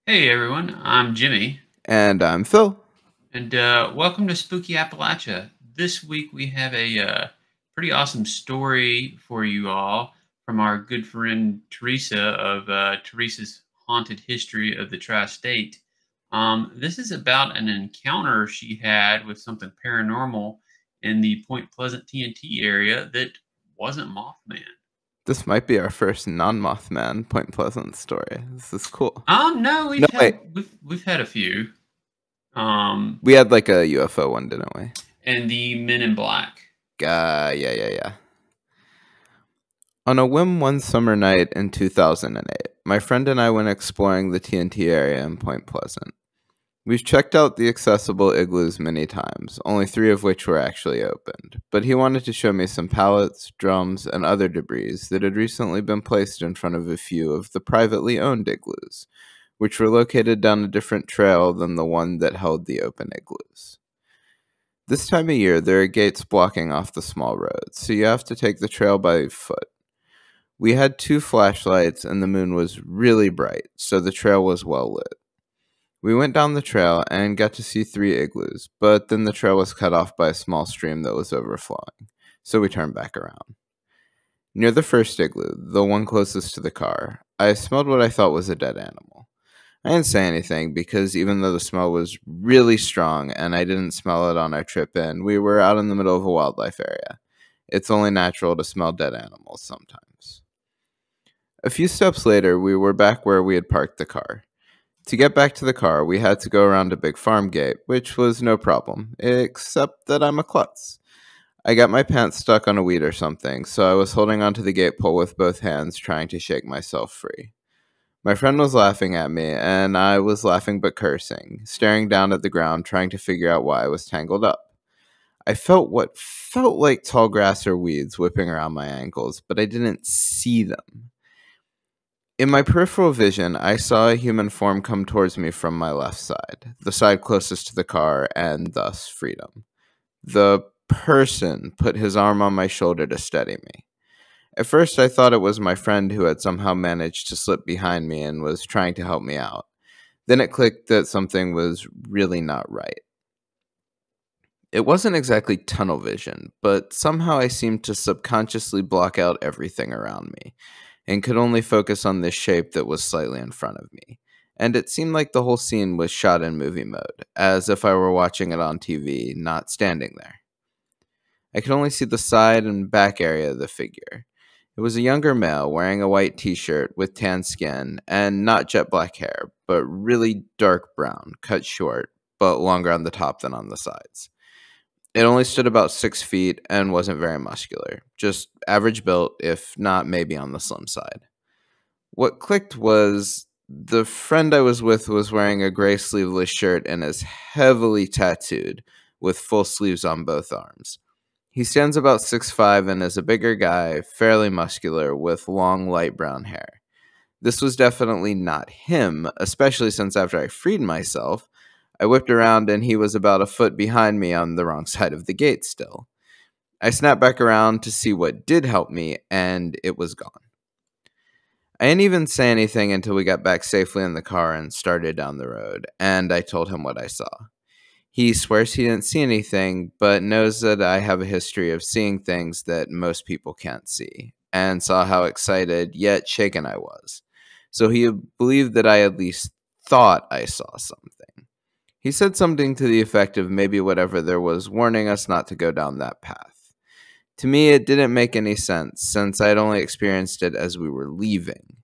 Hey everyone, I'm Jimmy, And I'm Phil. and welcome to Spooky Appalachia. This week we have a pretty awesome story for you all from our good friend Teresa of Teresa's Haunted History of the Tri-State. This is about an encounter she had with something paranormal in the Point Pleasant TNT area that wasn't Mothman. This might be our first non-Mothman Point Pleasant story. This is cool. No, No, we've wait. had we've had a few. Um, We had like a UFO one, didn't we? and the Men in Black. Yeah. On a whim one summer night in 2008, my friend and I went exploring the TNT area in Point Pleasant. We've checked out the accessible igloos many times, only 3 of which were actually opened, but he wanted to show me some pallets, drums, and other debris that had recently been placed in front of a few of the privately owned igloos, which were located down a different trail than the one that held the open igloos. This time of year, there are gates blocking off the small roads, so you have to take the trail by foot. We had 2 flashlights, and the moon was really bright, so the trail was well lit. We went down the trail and got to see 3 igloos, but then the trail was cut off by a small stream that was overflowing, so we turned back around. Near the first igloo, the one closest to the car, I smelled what I thought was a dead animal. I didn't say anything because even though the smell was really strong and I didn't smell it on our trip in, we were out in the middle of a wildlife area. It's only natural to smell dead animals sometimes. A few steps later, we were back where we had parked the car. To get back to the car, we had to go around a big farm gate, which was no problem, except that I'm a klutz. I got my pants stuck on a weed or something, so I was holding onto the gate pole with both hands, trying to shake myself free. My friend was laughing at me, and I was laughing but cursing, staring down at the ground, trying to figure out why I was tangled up. I felt what felt like tall grass or weeds whipping around my ankles, but I didn't see them. In my peripheral vision, I saw a human form come towards me from my left side, the side closest to the car, and thus freedom. The person put his arm on my shoulder to steady me. At first, I thought it was my friend who had somehow managed to slip behind me and was trying to help me out. Then it clicked that something was really not right. It wasn't exactly tunnel vision, but somehow I seemed to subconsciously block out everything around me and could only focus on this shape that was slightly in front of me. And it seemed like the whole scene was shot in movie mode, as if I were watching it on TV, not standing there. I could only see the side and back area of the figure. It was a younger male wearing a white t-shirt with tan skin and not jet black hair, but really dark brown, cut short, but longer on the top than on the sides. It only stood about 6 feet and wasn't very muscular, just average built, if not maybe on the slim side. What clicked was the friend I was with was wearing a gray sleeveless shirt and is heavily tattooed with full sleeves on both arms. He stands about 6'5" and is a bigger guy, fairly muscular, with long light brown hair. This was definitely not him, especially since after I freed myself, I whipped around and he was about a foot behind me on the wrong side of the gate still. I snapped back around to see what did help me, and it was gone. I didn't even say anything until we got back safely in the car and started down the road, and I told him what I saw. He swears he didn't see anything, but knows that I have a history of seeing things that most people can't see, and saw how excited yet shaken I was. So he believed that I at least thought I saw something. He said something to the effect of maybe whatever there was warning us not to go down that path. To me, it didn't make any sense, since I had only experienced it as we were leaving.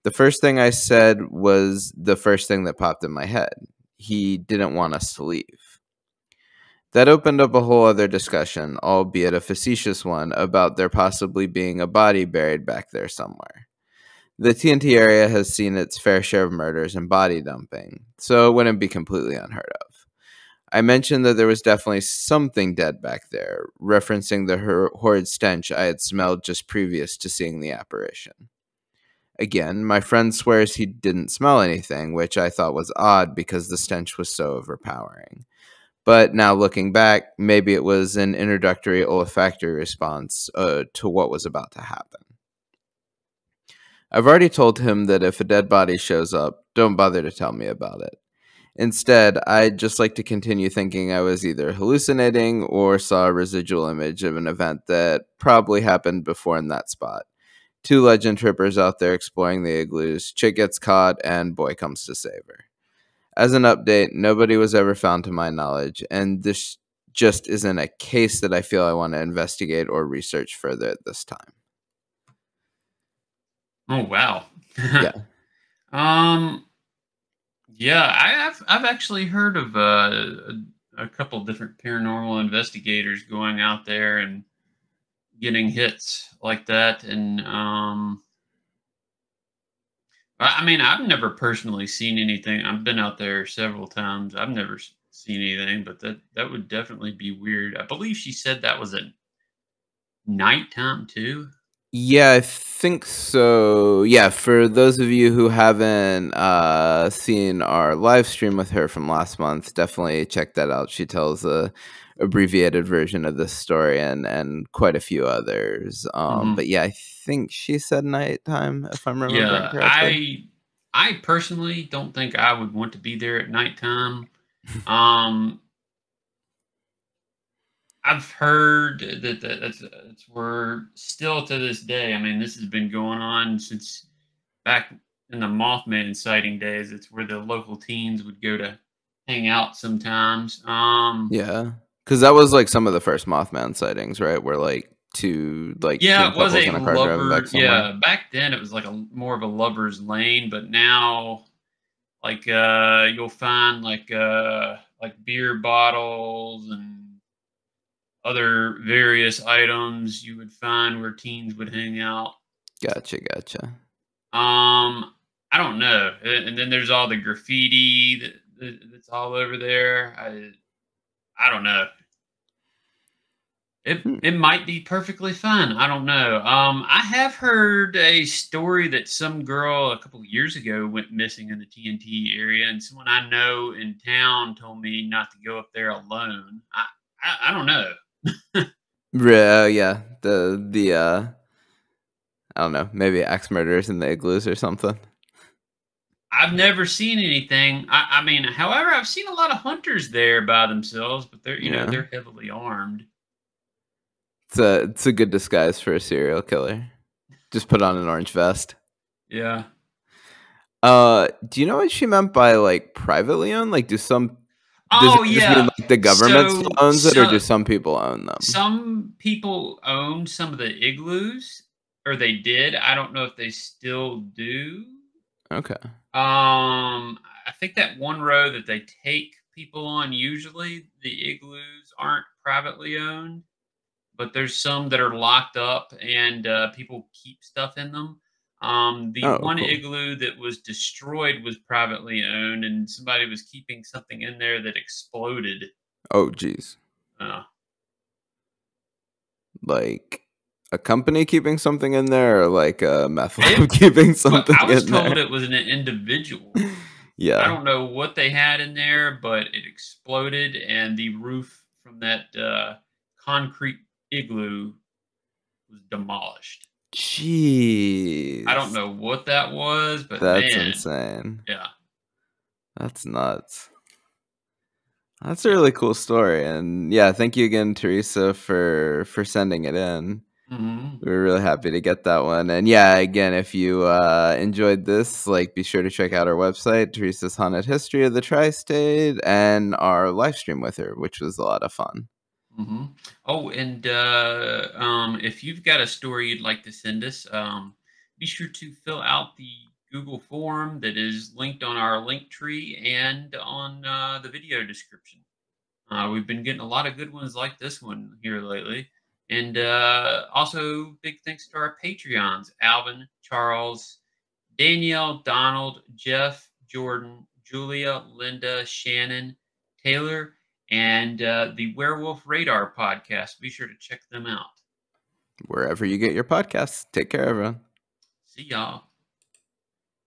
The first thing I said was the first thing that popped in my head. He didn't want us to leave. That opened up a whole other discussion, albeit a facetious one, about there possibly being a body buried back there somewhere. The TNT area has seen its fair share of murders and body dumping, so it wouldn't be completely unheard of. I mentioned that there was definitely something dead back there, referencing the horrid stench I had smelled just previous to seeing the apparition. Again, my friend swears he didn't smell anything, which I thought was odd because the stench was so overpowering. But now looking back, maybe it was an introductory olfactory response to what was about to happen. I've already told him that if a dead body shows up, don't bother to tell me about it. Instead, I'd just like to continue thinking I was either hallucinating or saw a residual image of an event that probably happened before in that spot. Two legend trippers out there exploring the igloos, chick gets caught, and boy comes to save her. As an update, nobody was ever found to my knowledge, and this just isn't a case that I feel I want to investigate or research further at this time. Oh wow. Yeah. um. Yeah, I've actually heard of a couple different paranormal investigators going out there and getting hits like that, and I mean, I've never personally seen anything. I've been out there several times. I've never seen anything, but that would definitely be weird. I believe she said that was at nighttime too. Yeah, I think so. Yeah, for those of you who haven't seen our live stream with her from last month, definitely check that out. She tells a abbreviated version of this story and quite a few others. Hmm. But yeah, I think she said nighttime, if I'm remembering Yeah, correctly. I personally don't think I would want to be there at nighttime. Um, I've heard that's where still to this day. I mean, this has been going on since back in the Mothman sighting days. It's where the local teens would go to hang out sometimes. Yeah, because that was like some of the first Mothman sightings, right? Where like two like Yeah, teen it was couples a in a car driving back lover. somewhere. Yeah, back then it was like a more of a lover's lane, but now like you'll find like beer bottles and other various items you would find where teens would hang out. Gotcha. I don't know, and then there's all the graffiti that's all over there. I don't know. It Hmm. it might be perfectly fine. I don't know. I have heard a story that some girl a couple of years ago went missing in the TNT area, and someone I know in town told me not to go up there alone. I don't know. Yeah, the I don't know, maybe axe murders in the igloos or something. I've never seen anything. I mean, however, I've seen a lot of hunters there by themselves, but they're Yeah, they're heavily armed. it's a good disguise for a serial killer. Just put on an orange vest. Yeah. Do you know what she meant by like privately owned? Like, does Oh it just mean yeah. like the government still So owns it, or do so some people own them? some people own some of the igloos, or they did. I don't know if they still do. Okay. I think that one road that they take people on, usually the igloos aren't privately owned, but there's some that are locked up and people keep stuff in them. The Oh, one cool. igloo that was destroyed was privately owned, and somebody was keeping something in there that exploded. Oh, geez. Uh, Like a company keeping something in there, or like a meth it, lab keeping well, something I was in there? told it was an individual. I Yeah. don't know what they had in there, but it exploded, and the roof from that concrete igloo was demolished. I don't Jeez. know what that was, but That's man, insane. yeah. That's nuts. That's a Yeah. really cool story, and yeah, thank you again, Teresa, for sending it in. Hmm. We were really happy to get that one, and yeah, again, if you enjoyed this, like, be sure to check out our website, Teresa's Haunted History of the Tri-State, and our live stream with her, which was a lot of fun. Hmm. Oh, and if you've got a story you'd like to send us, be sure to fill out the Google form that is linked on our link tree and on the video description. We've been getting a lot of good ones like this one here lately. And also, big thanks to our Patreons Alvin, Charles, Danielle, Donald, Jeff, Jordan, Julia, Linda, Shannon, Taylor, and the Werewolf Radar podcast. Be sure to check them out. Wherever you get your podcasts, take care, everyone. See y'all.